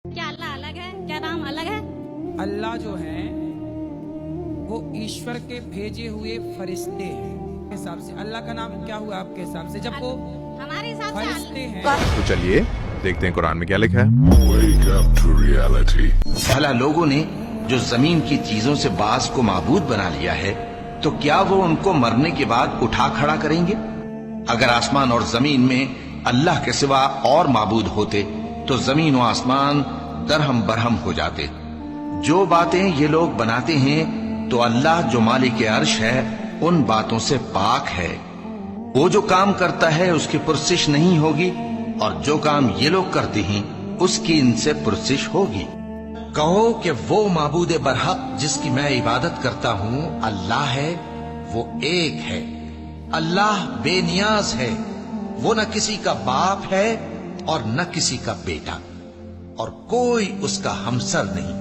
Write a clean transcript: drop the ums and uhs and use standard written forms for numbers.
क्या अल्लाह अलग है? क्या नाम अलग है? अल्लाह जो है वो ईश्वर के भेजे हुए फरिश्ते हैं हिसाब से। अल्लाह का नाम क्या हुआ आपके हिसाब से? जब वो हमारे हिसाब से फरिश्ते हैं। तो चलिए देखते हैं कुरान में क्या लिखा है। Wake up to reality. भला लोगों ने जो जमीन की चीजों से बास को माबूद बना लिया है, तो क्या वो उनको मरने के बाद उठा खड़ा करेंगे? अगर आसमान और जमीन में अल्लाह के सिवा और माबूद होते तो जमीन और आसमान दरहम बरहम हो जाते। जो बातें ये लोग बनाते हैं तो अल्लाह जो मालिक अर्श है उन बातों से पाक है। वो जो काम करता है उसकी पुरसिश नहीं होगी, और जो काम ये लोग करते हैं उसकी इनसे पुरसिश होगी। कहो कि वो माबूद बरहक जिसकी मैं इबादत करता हूँ अल्लाह है, वो एक है। अल्लाह बेनियाज है, वो न किसी का बाप है और न किसी का बेटा, और कोई उसका हमसर नहीं।